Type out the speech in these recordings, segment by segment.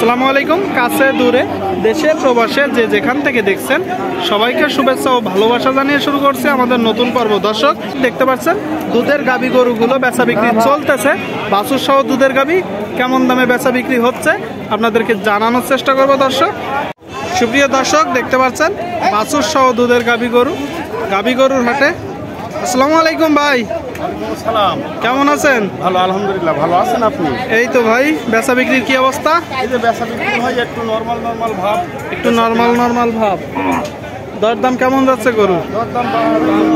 আসসালামু আলাইকুম। কাছে দূরে দেশে প্রবাসে যে যেখান থেকে দেখছেন সবাইকে শুভেচ্ছা ও ভালোবাসা জানিয়ে শুরু করছে আমাদের নতুন পর্ব। দর্শক দেখতে পাচ্ছেন দুধের গাভী গরুগুলো বেচা বিক্রি চলতেছে। বাছুর সহ দুধের গাভী কেমন দামে বেচা বিক্রি হচ্ছে আপনাদেরকে জানানোর চেষ্টা করব। দর্শক সুপ্রিয় দর্শক দেখতে পাচ্ছেন বাছুর সহ দুধের গাভী গরুর হাটে। আসসালামু আলাইকুম ভাই। সালাম, কেমন আছেন? ভালো আলহামদুলিল্লাহ। ভালো আছেন আপনি? এই তো ভাই, বেচা বিক্রির কি অবস্থা? এই যে বেচা বিক্রি হয় একটু নরমাল ভাব, একটু নরমাল ভাব। দরদাম কেমন যাচ্ছে গরু? দরদাম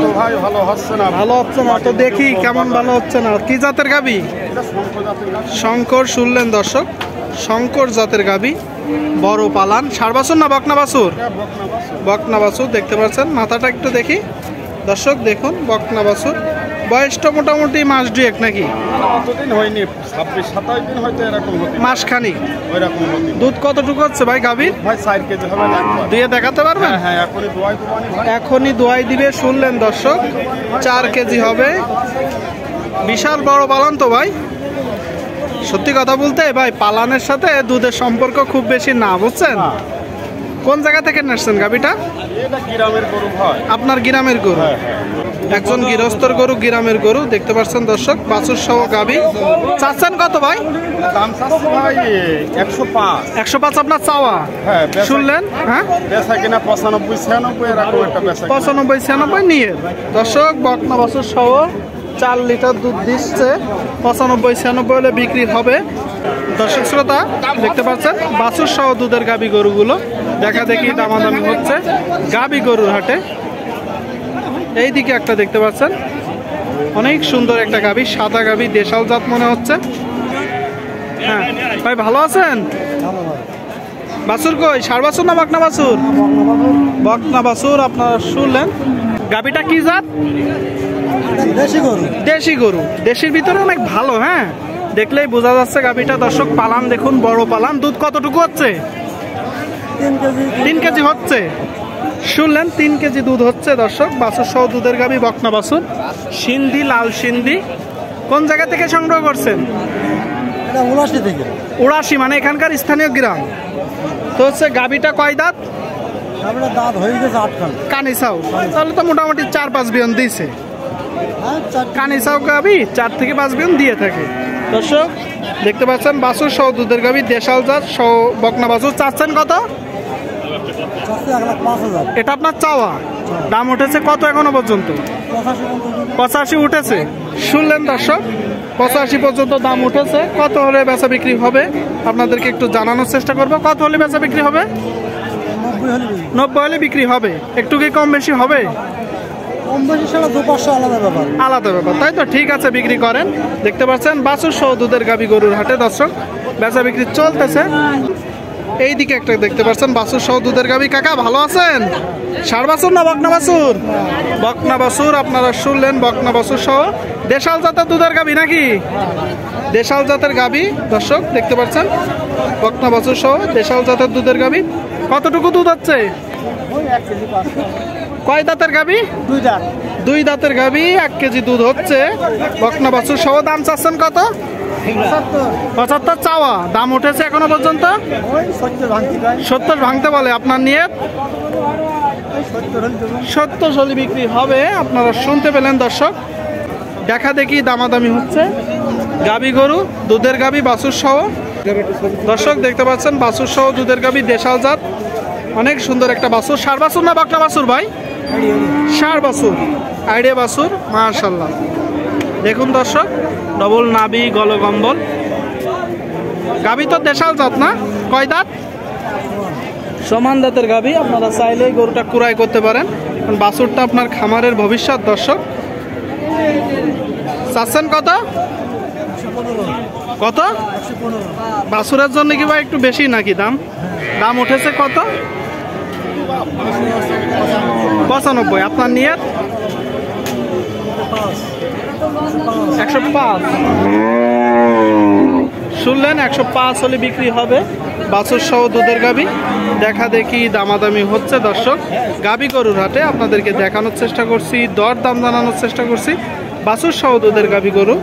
তো ভাই ভালো হচ্ছে না। ভালো হচ্ছে না তো, দেখি কেমন ভালো হচ্ছে না। কি জাতের গাভী? এটা শঙ্কর জাতের গাছ। শঙ্কর শুনলেন দর্শক, শঙ্কর জাতের গাভী, বড় পালান। ষাঁড় বাছুর না বকনা বাছুর? বকনা বাছুর দেখতে পাচ্ছেন। মাথাটা একটু দেখি দর্শক, দেখুন বকনা বাছুর। বয়সটা মোটামুটি মাস দুয়েক নাকি? অতদিন হয়নি, 26-27 দিন হয়তো এরকম হতে, মাস খানিক। ওইরকম হতে। দুধ কতটুকু হচ্ছে ভাই গাভীর? ভাই 4 কেজি হবে না একবার। দিয়ে দেখাতে পারবেন? হ্যাঁ, এখনই দোয়াই দোয়ানি ভাই। এখনই দোয়াই দিবে শুনলেন দর্শক, 4 কেজি হবে। বিশাল বড় পালান তো ভাই। সত্যি কথা বলতে ভাই, পালানের সাথে দুধের সম্পর্ক খুব বেশি না, বুঝছেন? কোন জায়গা থেকে নাসছেন গাভীটা? এটা গ্রামের গরু ভাই। আপনার গ্রামের গরু? একজন গৃহস্থর গরু, গ্রামের গরু দেখতে পাচ্ছেন দর্শক। বাছুর সহ গাভী চাচ্ছেন কত ভাই? দাম চাচ্ছি ভাই 105। 105 আপনার চাওয়া? হ্যাঁ, শুনলেন? হ্যাঁ, বেচা কিনা 95-96 এরকম একটা বেচা। 95-96 নিয়ে দর্শক। বকনা বাছুর সহ 4 লিটার দুধ দিচ্ছে। 95-96 হলে বিক্রি হবে। দর্শক শ্রোতা দেখতে পাচ্ছেন বাছুর সহ দুধের গাভী গরুগুলো দেখা দেখি দামাদামি হচ্ছে গাভী গরুর হাটে। এইদিকে একটা দেখতে পাচ্ছেন, অনেক সুন্দর একটা গাভী, সাদা গাভী, দেশাল জাত মনে হচ্ছে। হ্যাঁ ভাই, ভালো আছেন? বাছুর কই? ষাঁড় বাছুর না বকনা বাছুর? বকনা বাছুর। আপনারা শুনলেন। গাভীটা কি জাত? দেশি গরু। দেশির ভিতরে অনেক ভালো। হ্যাঁ, দেখলেই বোঝা যাচ্ছে গাভীটা। দর্শক পালান দেখুন, বড় পালান। দুধ কতটুকু হচ্ছে? 3 কেজি হচ্ছে। শুনলেন, 3 কেজি দুধ হচ্ছে দর্শক। বাছুর সহ দুধের গাভী, বকনা বাছুর, সিন্ধি, লাল সিন্ধি। কোন জায়গা থেকে সংগ্রহ করছেন? উড়াশি, মানে এখানকার স্থানীয় গ্রাম তো। হচ্ছে গাভীটা কয় দাঁত? দাঁত হয়ে গেছে 8 খান। কানিসাও, তাহলে তো মোটামুটি 4-5 বিয়ন দিয়েছে। কানিসাও গাভী 4 থেকে 5 বিয়ন দিয়ে থাকে। দর্শক দেখতে পাচ্ছেন বাছুর সহ দুধের গাভী, দেশাল জাত সহ বকনা বাছুর। চাচ্ছেন কত? এটা আপনার চাওয়া? দাম উঠেছে কত এখনো পর্যন্ত? 85 উঠেছে। শুনলেন দর্শক, 85 পর্যন্ত দাম উঠেছে। কত হলে বেচা বিক্রি হবে আপনাদেরকে একটু জানানোর চেষ্টা করবো। কত হলে বেচা বিক্রি হবে? 90 হলে বিক্রি হবে। একটু কি কম বেশি হবে? আলাদা ব্যাপার, তাই তো। ঠিক আছে, বিক্রি করেন। দেখতে পাচ্ছেন বাছুর সহ দুধের গাভী গরুর হাটে দর্শক বেচা বিক্রি চলতেছে। এইদিকে একটা দেখতে পাচ্ছেন বাছুর সহ দুধের গাভী। কাকা ভালো আছেন? ষাঁড় বাছুর না বকনা বাছুর? বকনা বাছুর। আপনারা শুনলেন, বকনা বাছুর সহ দেশাল জাতের দুধের গাভী নাকি? দেশাল জাতের গাভী দর্শক দেখতে পাচ্ছেন, বকনা বাছুর সহ দেশাল জাতের দুধের গাভী। কতটুকু দুধ হচ্ছে? কয় দাঁতের গাভী? 2 দাঁতের গাভী, 1 কেজি দুধ হচ্ছে। বকনা বাছুর সহ। দাম চাচ্ছেন কত? 75 চাওয়া। দাম উঠেছে এখনো পর্যন্ত? 70 ভাঙতে বলে। আপনার নিয়ত 70 হলে বিক্রি হবে। আপনারা শুনতে পেলেন দর্শক, দেখা দেখি দামাদামি হচ্ছে গাভী গরু, দুধের গাভী, বাছুর সহ। দর্শক দেখতে পাচ্ছেন বাছুর সহ দুধের গাভী, দেশাল জাত, অনেক সুন্দর একটা বাছুর। ষাঁড় বাছুর না বকনা বাছুর ভাই? ষাঁড় বাছুর, আইডিয়া বাছুর, মাশাআল্লাহ। দেখুন দর্শক, ডবল নাভি, গলকম্বল। গাভী তো দেশাল জাত না? কয় দাঁত? সমান দাঁতের গাভী। আপনারা চাইলে গরুটা কুড়াই করতে পারেন, কারণ বাছুরটা আপনার খামারের ভবিষ্যৎ। দর্শক চাচ্ছেন কত? কত? বাছুরের জন্য কি ভাই একটু বেশি নাকি দাম? দাম উঠেছে কত? 95। আপনার নিয়ত? 105। শুনলেন, 105 হলে বিক্রি হবে। বাছুর সহ দুধের গাভী দেখা দেখি দামাদামি হচ্ছে দর্শক গাভী গরুর হাটে। আপনাদেরকে দেখানোর চেষ্টা করছি, দর দাম জানানোর চেষ্টা করছি। বাছুর সহ দুধের গাভী গরু